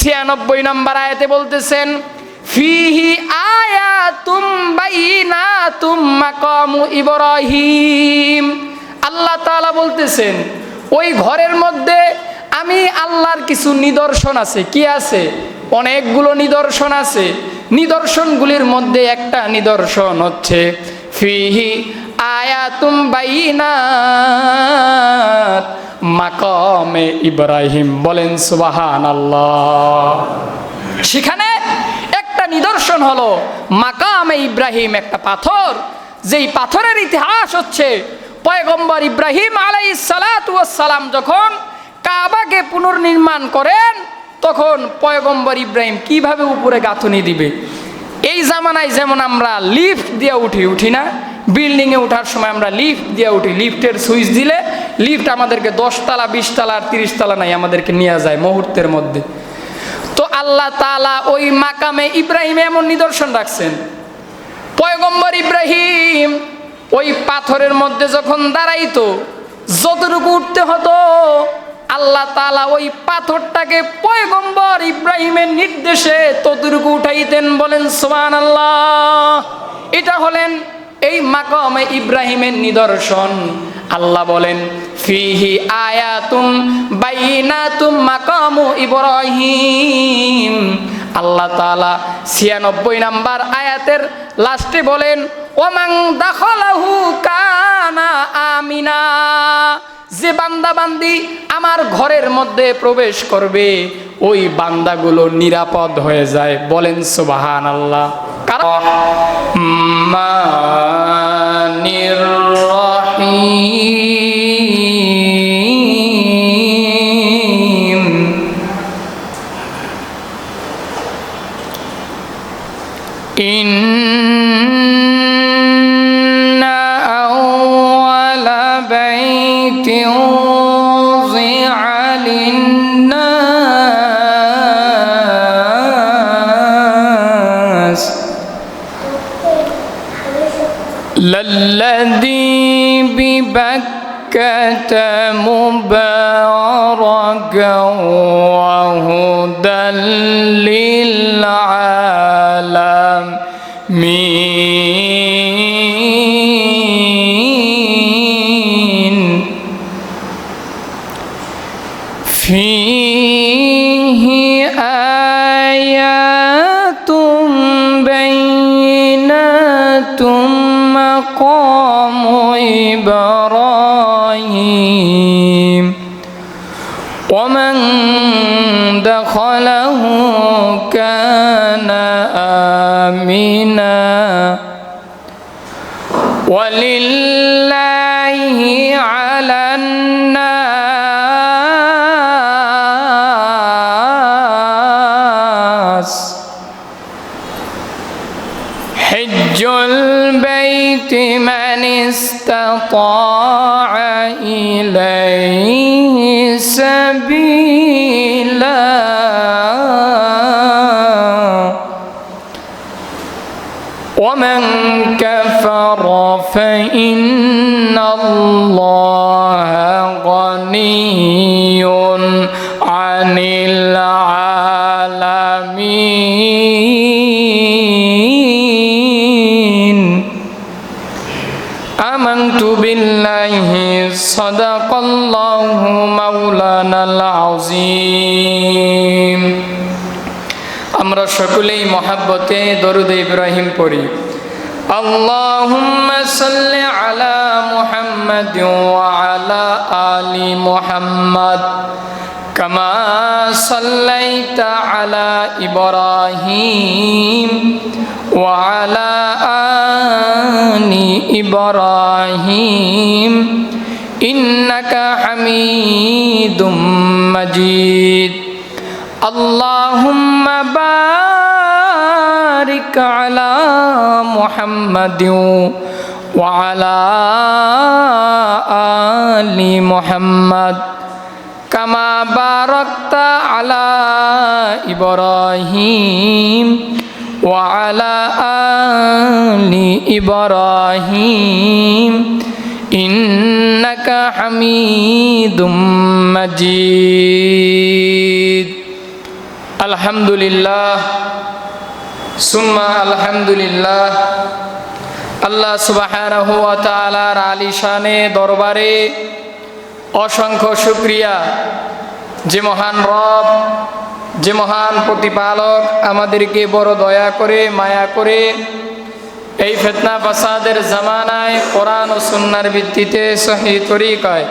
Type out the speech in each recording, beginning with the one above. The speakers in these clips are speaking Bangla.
96 নম্বর আয়াতে বলতেছেন ফিহি আয়াতুম বাইনাতুম মাকামু ইব্রাহিম। আল্লাহ তাআলা বলতেছেন ওই ঘরের মধ্যে আমি আল্লাহর কিছু নিদর্শন আছে। কি আছে? অনেকগুলো নিদর্শন আছে। নিদর্শনগুলির মধ্যে একটা নিদর্শন হচ্ছে ফিহি আয়াতুম বাইনাত মাকামে ইব্রাহিম। বলেন সুবহানাল্লাহ। সেখানে একটা নিদর্শন হলো মাকামে ইব্রাহিম, একটা পাথর, যেই পাথরের ইতিহাস হচ্ছে পয়গম্বর ইব্রাহিম আলাইহিস সালাতু ওয়াস সালাম যখন কাবাকে পুনর্নির্মাণ করেন তখন পয়গম্বর ইব্রাহিম কিভাবে উপরে গাঁথনি দিবে। এই জামানায় যেমন আমরা লিফট দিয়ে উঠি না, বিল্ডিংয়ে ওঠার সময় আমরা লিফট দিয়ে উঠি, লিফটের সুইচ দিলে লিফট আমাদেরকে 10 তলা 20 তলা আর 30 তলা নাই আমাদেরকে নিয়ে যায় মুহূর্তের মধ্যে। তো আল্লাহ তাআলা ওই মাকামে ইব্রাহিমে এমন নিদর্শন রাখছেন, পয়গম্বর ইব্রাহিম ওই পাথরের মধ্যে যখন দাঁড়াইতো যতটুকু উঠতে হতো আল্লাহ তাআলা ওই পাথরটাকে পয়গম্বর ইব্রাহিমের নির্দেশে ততটুকু উঠাইতেন। বলেন সুবহানাল্লাহ। এটা হলেন এই মাকামে ইব্রাহিমের নিদর্শন। আল্লাহ বলেন ফিহি আয়াতুম বাইনাতুম মাকামু ইব্রাহিম। আল্লাহ তাআলা 96 নম্বর আয়াতের লাস্টে বলেন ওমান দাখালাহু কানা আমিনা। যে বান্দা বান্দি আমার ঘরের মধ্যে প্রবেশ করবে ওই বান্দাগুলো নিরাপদ হয়ে যায়। বলেন সুবহানাল্লাহ। কারণ মানির রহিম। ইন্না আউয়ালা বাইতিন উযিআ লিন্নাস লাল্লাযী বিবাক্কাতা মুবারাকান ওয়া হুদাল লিল আলামিন। ফীহি আয়াতুম বাইনাতুম মাকামু ইব্রাহিম ওয়া মান দাখালাহু কানা আমিনা ওয়ালিল্লাহি আলান নাস হিজ্জুল বাইতি মান ইসতাতাআ ইলাইহি সাবিলা ومن كفر فإن الله غني عن العالمين آمنت بالله صدق الله مولانا العظيم। আমরা সকলেই মহব্বতে দরুদ ইব্রাহিম পড়ি। আল্লাহুম্মা সাল্লি আলা মুহাম্মাদ ওয়া আলা আলি মুহাম্মাদ কামা সাল্লাইতা আলা ইব্রাহিম ওয়া আলা আলি ইব্রাহিম ইন্নাকা হামিদুম মাজিদ। اللهم بارك على محمد وعلى آل محمد كما باركت على إبراهيم وعلى آل إبراهيم إنك حميد مجيد। আলহামদুলিল্লাহ সুম্মা আলহামদুলিল্লাহ। আল্লাহ সুবহানাহু ওয়া তাআলার আলিশানে দরবারে অসংখ্য শুকরিয়া, যে মহান রব, যে মহান প্রতিপালক আমাদেরকে বড় দয়া করে মায়া করে এই ফিতনা ফাসাদের জামানায় কোরআন ও সুন্নাহর ভিত্তিতে সহিহ তরিকায়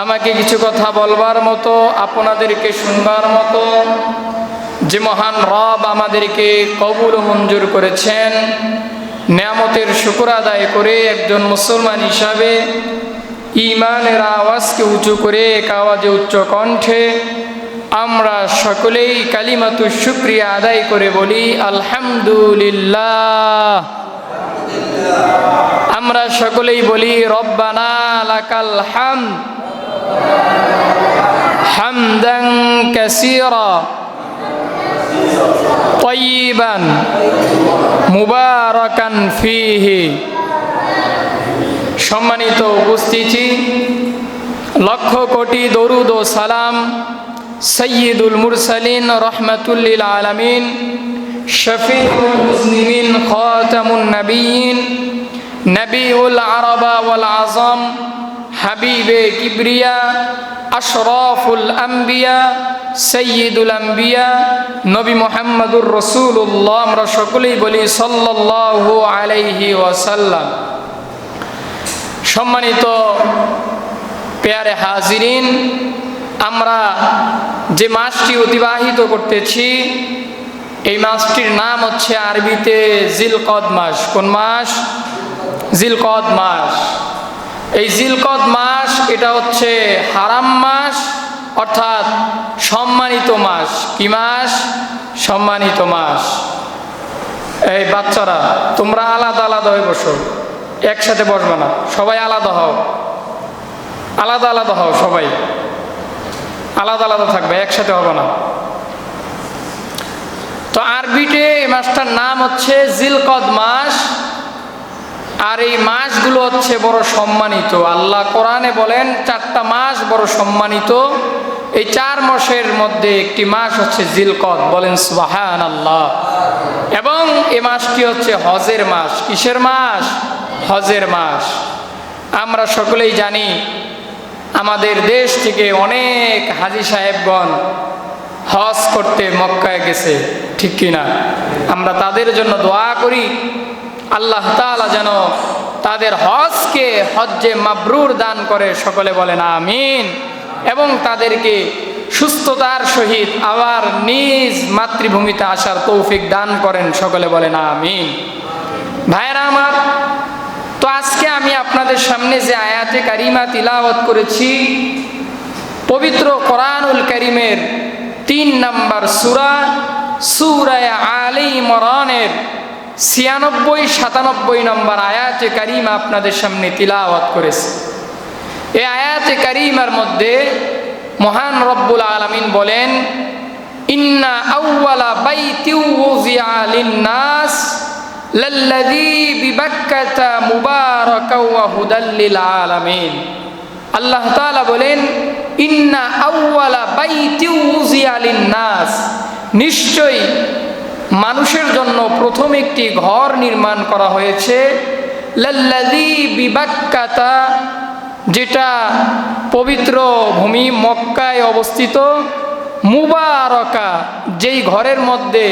আমাকে কিছু কথা বলবার মতো, আপনাদেরকে শুনবার মতো যে মহান রব আমাদেরকে কবুল ও মঞ্জুর করেছেন, নিয়ামতের শুকর আদায় করে একজন মুসলমান হিসাবে ঈমানের আওয়াজকে উঁচু করে এক আওয়াজে উচ্চ কণ্ঠে আমরা সকলেই কালিমাতুশ শুকরিয়া আদায় করে বলি আলহামদুলিল্লাহ। আমরা সকলেই বলি রব্বানা লাকাল হামদ হামদান কাসীরা তাইয়িবান মুবারাকান ফীহি। সম্মানিত উপস্থিতি, লক্ষ কোটি দরুদ ও সালাম সৈয়দুল মুরসালিন রহমাতুল লিল আলামিন শফিউল মুজনিমিন খাতামুন নবিয়্যিন নবিউল আরবা ওয়াল আযম হাবিবে কিবরিয়া আশরাফুল আম্বিয়া সৈয়দুল আম্বিয়া নবী মুহাম্মদুর রাসূলুল্লাহ আমরা সকলেই বলি সাল্লাল্লাহু আলাইহি ওয়াসাল্লাম। সম্মানিত পেয়ারে হাজিরিন, আমরা যে মাসটি অতিবাহিত করতেছি এই মাসটির নাম হচ্ছে আরবিতে জিলকদ মাস। কোন মাস? জিলকদ মাস। এই জিলকদ মাস এটা হচ্ছে হারাম মাস, অর্থাৎ সম্মানিত মাস। কি মাস? সম্মানিত মাস। এই বাচ্চারা তোমরা আলাদা আলাদা হয়ে বসো, একসাথে বসবে না, সবাই আলাদা হও, আলাদা আলাদা হও, সবাই আলাদা আলাদা থাকবে, একসাথে হবে না। তো আরবিতে এই মাসটার নাম হচ্ছে জিলকদ মাস। আর এই মাসগুলো হচ্ছে বড় সম্মানিত। আল্লাহ কোরআনে বলেন 4টা মাস বড় সম্মানিত। এই 4 মাসের মধ্যে একটি মাস হচ্ছে জিলকদ, বলেন সুবহানাল্লাহ। এবং এই মাসটি হচ্ছে হজের মাস। কিসের মাস? হজের মাস। আমরা সকলেই জানি আমাদের দেশ থেকে অনেক হাজী সাহেবগণ হজ করতে মক্কায় গেছে, ঠিক কিনা? আমরা তাদের জন্য দোয়া করি আল্লাহ তাআলা যেন তাদের হজকে হজ্জে মাবরুর দান করে, সকলে বলেন আমিন। এবং তাদেরকে সুস্থতার সহিত আবার নিজ মাতৃভূমিতে আসার তৌফিক দান করেন, সকলে বলেন আমিন। ভাইরা আমার, তো আজকে আমি আপনাদের সামনে যে আয়াতে কারিমা তিলাওয়াত করেছি, পবিত্র কোরআনুল কারীমের 3 নম্বর সূরা সূরা আলে ইমরানের 96-97 নম্বর আয়াতে কারিমা আপনাদের সামনে তিলাওয়াত করেছি। এই আয়াতে কারিমার মধ্যে মহান রব্বুল আলামিন বলেন, ইন্না আউওয়ালা বাইতিউ উযিআ লিন-নাস লাল্লাযী বিবাক্কাতা মুবারাকাও ওয়া হুদাল লিল আলামিন। আল্লাহ তাআলা বলেন, ইন্না আউওয়ালা বাইতিউ উযিআ লিন-নাস, নিশ্চয়ই মানুষের জন্য প্রথম একটি ঘর নির্মাণ করা হয়েছে, লাল্লাযী বিবাক্কাতা, যেটা পবিত্র ভূমি মক্কায় অবস্থিত, মুবারাকা, যেই ঘরের মধ্যে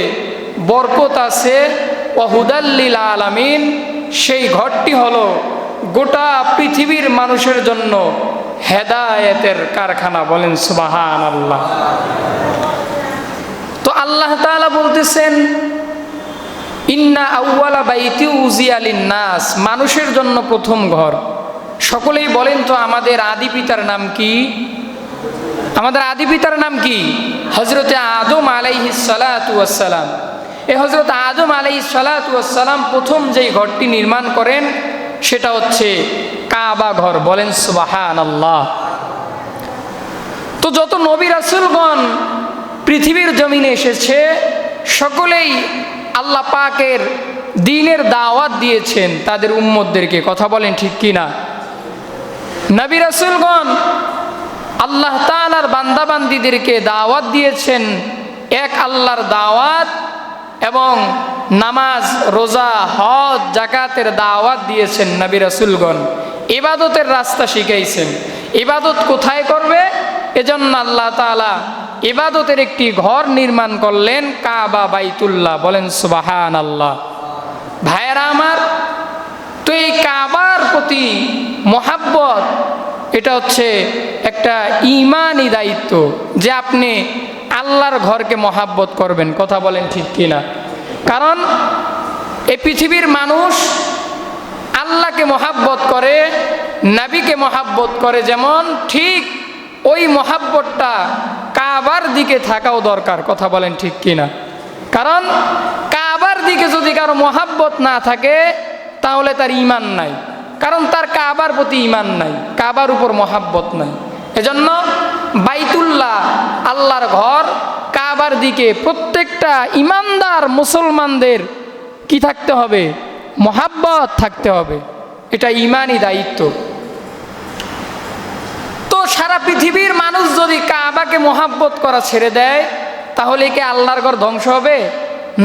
বরকত আছে, ওয়া হুদাল লিল আলামিন, সেই ঘরটি হলো গোটা পৃথিবীর মানুষের জন্য হেদায়েতের কারখানা, বলেন সুবহানাল্লাহ। তো আল্লাহ তাআলা বলতেছেন, ইন্না আউওয়ালা বাইতি উযিআ লিন-নাস, মানুষের জন্য প্রথম ঘর। সকলেই বলেন তো আমাদের আদি পিতার নাম কি? আমাদের আদি পিতার নাম কি? হযরতে আদম আলাইহিস সালাতু ওয়াস সালাম। এই হযরত আদম আলাইহিস সালাতু ওয়াস সালাম প্রথম যেই ঘরটি নির্মাণ করেন সেটা হচ্ছে কাবা ঘর, বলেন সুবহানাল্লাহ। তো যত নবী রাসূলগণ পৃথিবীর জমিনে এসেছে সকলেই আল্লাহ পাকের দ্বীনের দাওয়াত দিয়েছেন তাদের উম্মতদেরকে, কথা বলেন ঠিক কিনা? নবী রাসূলগণ আল্লাহ তাআলার বান্দাবান্দীদেরকে দাওয়াত দিয়েছেন এক আল্লাহর দাওয়াত এবং নামাজ, রোজা, হজ, যাকাতের দাওয়াত দিয়েছেন নবী রাসূলগণ। ইবাদতের রাস্তা শিখাইছেন। ইবাদত কোথায় করবে? এজন্য আল্লাহ তাআলা ইবাদতের একটি ঘর নির্মাণ করলেন, কাবা, বাইতুল্লাহ। বলেন সুবহানাল্লাহ। ভাইয়েরা আমার, তো এই কাবার প্রতি মহাব্বত, এটা হচ্ছে একটা ঈমানি দায়িত্ব যে আপনি আল্লাহর ঘরকে মহাব্বত করবেন। কথা বলেন ঠিক কিনা? কারণ এই পৃথিবীর মানুষ আল্লাহকে মহাব্বত করে, নবীকে মহাব্বত করে, যেমন ঠিক ওই মহাব্বতটা কাবার দিকে থাকাও দরকার। কথা বলেন ঠিক কিনা? কারণ কাবার দিকে যদি কারো মহাব্বত না থাকে তাহলে তার ঈমান নাই, কারণ তার কাবার প্রতি ঈমান নাই, কাবার উপর মহাব্বত নাই। এজন্য বাইতুল্লাহ, আল্লাহর ঘর, কাবার দিকে প্রত্যেকটা ঈমানদার মুসলমানদের কি থাকতে হবে? মহাব্বত থাকতে হবে। এটা ঈমানি দায়িত্ব। তো সারা পৃথিবীর মানুষ যদি কাবাকে মহাব্বত করা ছেড়ে দেয় তাহলে কি আল্লাহর ঘর ধ্বংস হবে?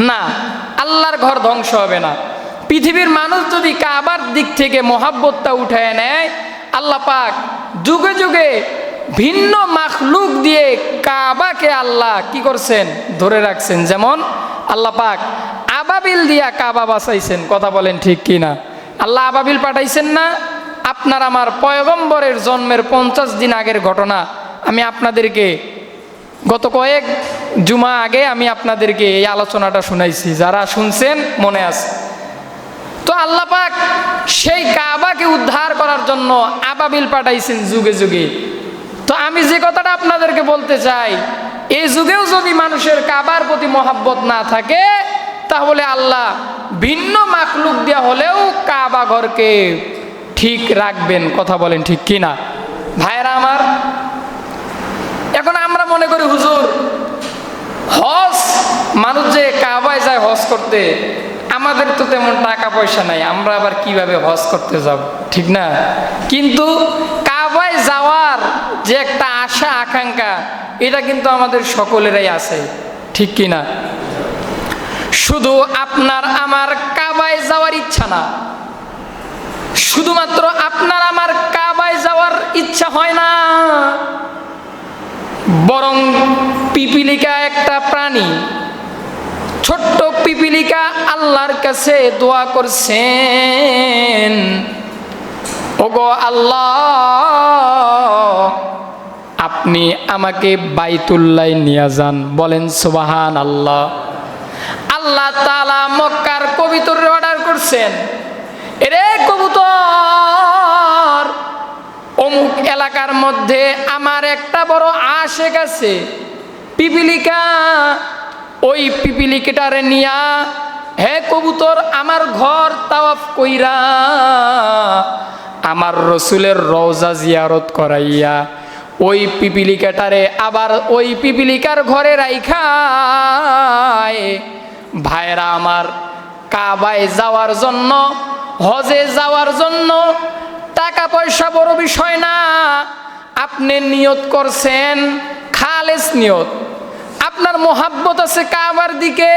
না, আল্লাহর ঘর ধ্বংস হবে না। পৃথিবীর মানুষ যদি কাবার দিক থেকে মহাব্বতটা উঠায় নেয়, আল্লাহ পাক যুগে যুগে ভিন্ন মাখলুক দিয়ে কাবাকে আল্লাহ কি করছেন? ধরে রাখছেন। যেমন আল্লাহ পাক আবাবিল দিয়া কাবা বাঁচাইছেন। কথা বলেন ঠিক কিনা? আল্লাহ আবাবিল পাঠাইছেন না? আপনার আমার পয়গম্বরের জন্মের 50 দিন আগের ঘটনা আমি আপনাদেরকে গত কয়েক জুমা আগে আমি আপনাদেরকে এই আলোচনাটা শুনাইছি, যারা শুনছেন মনে আছে। তো আল্লাহ পাক সেই কাবাকে উদ্ধার করার জন্য আবাবিল পাঠাইছেন যুগে যুগে। তো আমি যে কথাটা আপনাদেরকে বলতে চাই, এই যুগেও যদি মানুষের কাবার প্রতি মহাব্বত না থাকে তাহলে আল্লাহ ভিন্ন মাখলুক দিয়া হলেও কাবা ঘরকে ঠিক রাখবেন। কথা বলেন ঠিক কিনা? ভাইয়েরা আমার, এখন আমরা মনে করি হুজুর হজ, মানুষ যে কাবায় যায় হজ করতে, আমাদের তো তেমন টাকা পয়সা নাই, আমরা আবার কিভাবে হজ করতে যাব? ঠিক না? কিন্তু কাবায় যাওয়ার যে একটা আশা আকাঙ্ক্ষা, এটা কিন্তু আমাদের সকলেরই আছে। ঠিক কিনা? শুধু আপনার আমার কাবায় যাওয়ার ইচ্ছা না, শুধুমাত্র আপনার আমার কাবায় যাওয়ার ইচ্ছা হয় না, বরং পিপিলিকা একটা প্রাণী, ছোট্ট পিপিলিকা আল্লাহর কাছে দোয়া করছেন, ওগো আল্লাহ, আপনি আমাকে বাইতুল্লাহ নিয়ে যান। বলেন সুবহানাল্লাহ। আল্লাহ তাআলা মক্কার কবুতরে অর্ডার করছেন, এরে কবুতর, অমুক এলাকার মধ্যে আমার একটা বড় আশেক আছে, পিপিলিকা, ওই পিপিলিকাটারে নিয়া হে কবুতর আমার ঘর তাওয়াফ কইরা আমার রসুলের রওজা জিয়ারত করাইয়া ওই পিপিলিকাটারে আবার ওই পিপিলিকার ঘরে রাইখায়। ভাইরা আমার, কাবায় যাওয়ার জন্য, হজে যাওয়ার জন্য টাকা পয়সা বড় বিষয় না। আপনি নিয়ত করছেন খালেস নিয়ত, আপনার মহাব্বত আছে কাবার দিকে,